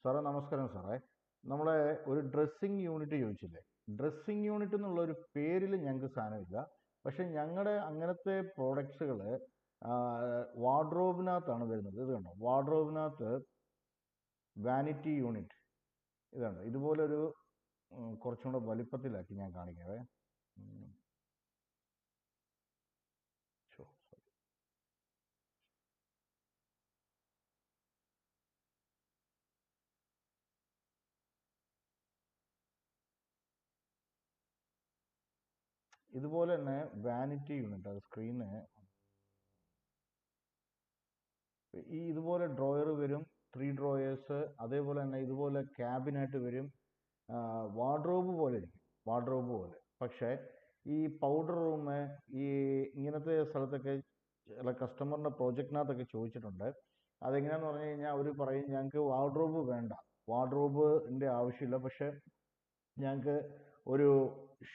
സാറേ നമസ്കാരം സാറേ. നമ്മളെ ഒരു ഡ്രസ്സിങ് യൂണിറ്റ് ചോദിച്ചില്ലേ? ഡ്രസ്സിങ് യൂണിറ്റ് എന്നുള്ള ഒരു പേരിൽ ഞങ്ങൾക്ക് സാധനമില്ല. പക്ഷെ ഞങ്ങളുടെ അങ്ങനത്തെ പ്രോഡക്ട്സുകൾ വാർഡ്രോബിനകത്താണ് വരുന്നത്. ഇത് കണ്ടോ, വാർഡ്രോബിനകത്ത് വാനിറ്റി യൂണിറ്റ് ഇതാണ്. ഇതുപോലൊരു കുറച്ചും കൂടെ വലിപ്പത്തിലാക്കി ഞാൻ കാണിക്കാവേ. ഇതുപോലെ തന്നെ വാനിറ്റി യൂണിറ്റ്, അത് സ്ക്രീന് ഇതുപോലെ ഡ്രോയർ വരും, 3 ഡ്രോയേഴ്സ്. അതേപോലെ തന്നെ ഇതുപോലെ ക്യാബിനായിട്ട് വരും. വാർഡ്രോബ് പോലെ ഇരിക്കും, വാർഡ്രോബ് പോലെ. പക്ഷേ ഈ പൗഡർ റൂം, ഈ ഇങ്ങനത്തെ സ്ഥലത്തൊക്കെ ചില കസ്റ്റമറിൻ്റെ പ്രോജക്റ്റിനകത്തൊക്കെ ചോദിച്ചിട്ടുണ്ട്. അതെങ്ങനെയാണെന്ന് പറഞ്ഞു കഴിഞ്ഞാൽ അവർ പറയും ഞങ്ങൾക്ക് വാർഡ്രോബ് വേണ്ട, വാർഡ്രോബിൻ്റെ ആവശ്യമില്ല, പക്ഷേ ഞങ്ങൾക്ക് ഒരു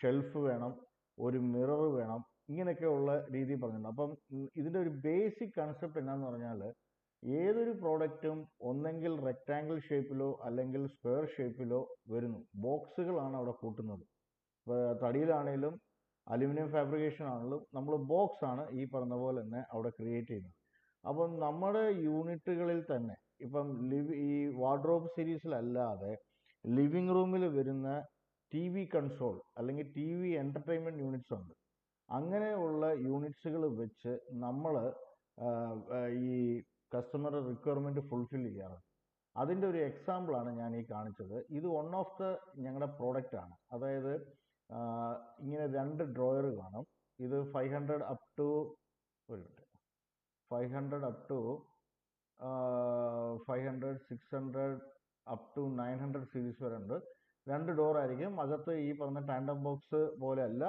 ഷെൽഫ് വേണം, ഒരു മിറർ വേണം, ഇങ്ങനെയൊക്കെയുള്ള രീതിയിൽ പറഞ്ഞിട്ടുണ്ട്. അപ്പം ഇതിൻ്റെ ഒരു ബേസിക് കൺസെപ്റ്റ് എന്നാന്ന് പറഞ്ഞാൽ, ഏതൊരു പ്രോഡക്റ്റും ഒന്നെങ്കിൽ റെക്റ്റാങ്കിൾ ഷേപ്പിലോ അല്ലെങ്കിൽ സ്ക്വയർ ഷേപ്പിലോ വരുന്നു. ബോക്സുകളാണ് അവിടെ കൂട്ടുന്നത്. ഇപ്പോൾ തടിയിലാണെങ്കിലും അലുമിനിയം ഫാബ്രിക്കേഷൻ ആണെങ്കിലും നമ്മൾ ബോക്സ് ആണ് ഈ പറഞ്ഞ പോലെ തന്നെ അവിടെ ക്രിയേറ്റ് ചെയ്യുന്നത്. അപ്പം നമ്മുടെ യൂണിറ്റുകളിൽ തന്നെ ഇപ്പം ഈ വാർഡ്രോബ് സീരീസിലല്ലാതെ ലിവിങ് റൂമിൽ വരുന്ന TV കൺസോൾ അല്ലെങ്കിൽ TV എൻ്റർടൈൻമെൻറ്റ് യൂണിറ്റ്സ് ഉണ്ട്. അങ്ങനെയുള്ള യൂണിറ്റ്സുകൾ വെച്ച് നമ്മൾ ഈ കസ്റ്റമറുടെ റിക്വയർമെൻറ്റ് ഫുൾഫിൽ ചെയ്യാറുണ്ട്. അതിൻ്റെ ഒരു എക്സാമ്പിളാണ് ഞാൻ ഈ കാണിച്ചത്. ഇത് വൺ ഓഫ് ദ ഞങ്ങളുടെ പ്രോഡക്റ്റാണ്. അതായത് ഇങ്ങനെ 2 ഡ്രോയർ കാണും. ഇത് 500 up to 600 up to 900 series വരെ ഉണ്ട്. 2 ഡോർ ആയിരിക്കും. അകത്ത് ഈ പറഞ്ഞ ടാൻഡം ബോക്സ് പോലെ അല്ല,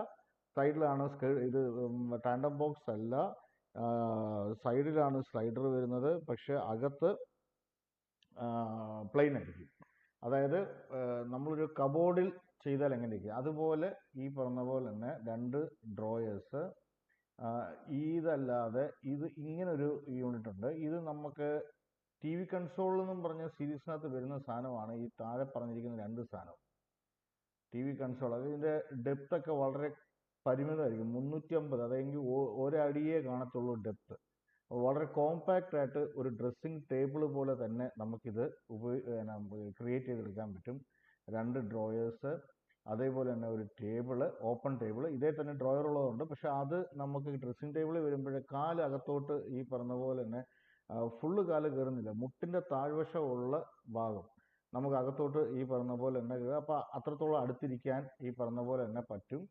സൈഡിലാണ് ഇത് ടാൻഡം ബോക്സ് അല്ല, സൈഡിലാണ് സ്ലൈഡർ വരുന്നത്. പക്ഷെ അകത്ത് പ്ലെയിൻ ആയിരിക്കും. അതായത് നമ്മളൊരു കബോർഡിൽ ചെയ്താൽ എങ്ങനെ ഇരിക്കും അതുപോലെ ഈ പറഞ്ഞ പോലെ തന്നെ 2 ഡ്രോയേഴ്സ്. ഇതല്ലാതെ ഇത് ഇങ്ങനൊരു യൂണിറ്റ് ഉണ്ട്. ഇത് നമുക്ക് TV കൺസോൾ എന്നും പറഞ്ഞ സീരീസിനകത്ത് വരുന്ന സാധനമാണ് ഈ താഴെ പറഞ്ഞിരിക്കുന്ന 2 സാധനം. TV കൺസോൾ അതിൻ്റെ ഡെപ്ത് ഒക്കെ വളരെ പരിമിതമായിരിക്കും, 350, അതെങ്കിൽ ഒരടിയേ കാണത്തുള്ളൂ ഡെപ്ത്. വളരെ കോമ്പാക്റ്റ് ആയിട്ട് ഒരു ഡ്രസ്സിങ് ടേബിൾ പോലെ തന്നെ നമുക്കിത് ക്രിയേറ്റ് ചെയ്തെടുക്കാൻ പറ്റും. 2 ഡ്രോയേഴ്സ്, അതേപോലെ തന്നെ ഒരു ടേബിള്, ഓപ്പൺ ടേബിൾ. ഇതേ തന്നെ ഡ്രോയർ ഉള്ളതുണ്ട്, പക്ഷെ അത് നമുക്ക് ഡ്രസ്സിങ് ടേബിളിൽ വരുമ്പോഴേ കാല് അകത്തോട്ട് ഈ പറഞ്ഞ പോലെ തന്നെ ഫുള്ള് കാല് കയറുന്നില്ല. മുട്ടിൻ്റെ താഴ്വശമുള്ള ഭാഗം നമുക്ക് അകത്തോട്ട് ഈ പറഞ്ഞ പോലെ തന്നെ കയറുക. അപ്പോൾ അത്രത്തോളം അടുത്തിരിക്കാൻ ഈ പറഞ്ഞ പോലെ തന്നെ പറ്റും.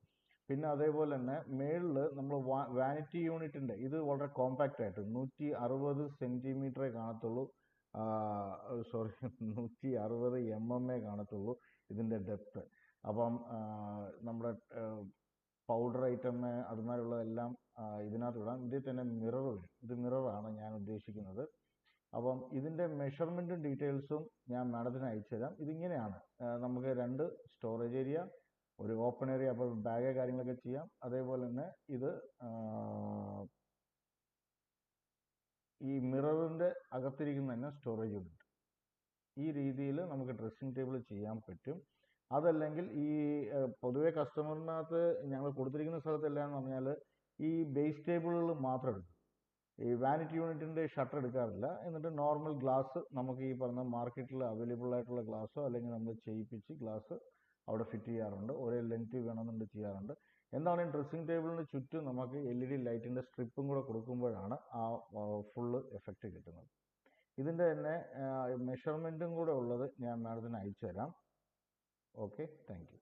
പിന്നെ അതേപോലെ തന്നെ മേളിൽ നമ്മൾ വാനിറ്റി യൂണിറ്റിൻ്റെ ഇത് വളരെ കോമ്പാക്റ്റ് ആയിട്ട് 160 സെൻറ്റിമീറ്ററേ കാണത്തുള്ളൂ. 160 mm കാണത്തുള്ളൂ ഇതിൻ്റെ ഡെപ്ത്. അപ്പം നമ്മുടെ പൗഡർ ഐറ്റം അതുമാതിരിയുള്ളതെല്ലാം ഇതിനകത്ത് ഇടാം. ഇതിൽ തന്നെ മിറർ വരും. ഇത് മിററാണ് ഞാൻ ഉദ്ദേശിക്കുന്നത്. അപ്പം ഇതിൻ്റെ മെഷർമെൻറ്റും ഡീറ്റെയിൽസും ഞാൻ മാഡത്തിന് അയച്ചു തരാം. ഇതിങ്ങനെയാണ്. നമുക്ക് 2 സ്റ്റോറേജ് ഏരിയ, ഒരു ഓപ്പൺ ഏരിയ, അപ്പോൾ ബാഗ് കാര്യങ്ങളൊക്കെ ചെയ്യാം. അതേപോലെ തന്നെ ഇത് ഈ മിററിൻ്റെ അകത്തിരിക്കുന്ന തന്നെ സ്റ്റോറേജ് യൂണിറ്റ്. ഈ രീതിയിൽ നമുക്ക് ഡ്രസ്സിങ് ടേബിൾ ചെയ്യാൻ പറ്റും. അതല്ലെങ്കിൽ ഈ പൊതുവെ കസ്റ്റമറിനകത്ത് ഞങ്ങൾ കൊടുത്തിരിക്കുന്ന സ്ഥലത്തെല്ലാം എന്ന് പറഞ്ഞാൽ ഈ ബേസ് ടേബിളുകൾ മാത്രം എടുക്കും. ഈ വാനിറ്റി യൂണിറ്റിൻ്റെ ഷട്ടർ എടുക്കാറില്ല. എന്നിട്ട് നോർമൽ ഗ്ലാസ് നമുക്ക് ഈ പറഞ്ഞ മാർക്കറ്റിൽ അവൈലബിൾ ആയിട്ടുള്ള ഗ്ലാസ്സോ അല്ലെങ്കിൽ നമ്മൾ ചെയ്യിപ്പിച്ച് ഗ്ലാസ് അവിടെ ഫിറ്റ് ചെയ്യാറുണ്ട്. ഒരേ ലെങ്ത് വേണമെന്നുണ്ട് ചെയ്യാറുണ്ട്. എന്താണ് ഈ ഡ്രസ്സിങ് ടേബിളിന് ചുറ്റും നമുക്ക് LED ലൈറ്റിൻ്റെ സ്ട്രിപ്പും കൂടെ കൊടുക്കുമ്പോഴാണ് ആ ഫുള്ള് എഫക്റ്റ് കിട്ടുന്നത്. ഇതിൻ്റെ തന്നെ മെഷർമെൻറ്റും കൂടെ ഉള്ളത് ഞാൻ മാഡത്തിന് അയച്ചു തരാം. Okay, thank you.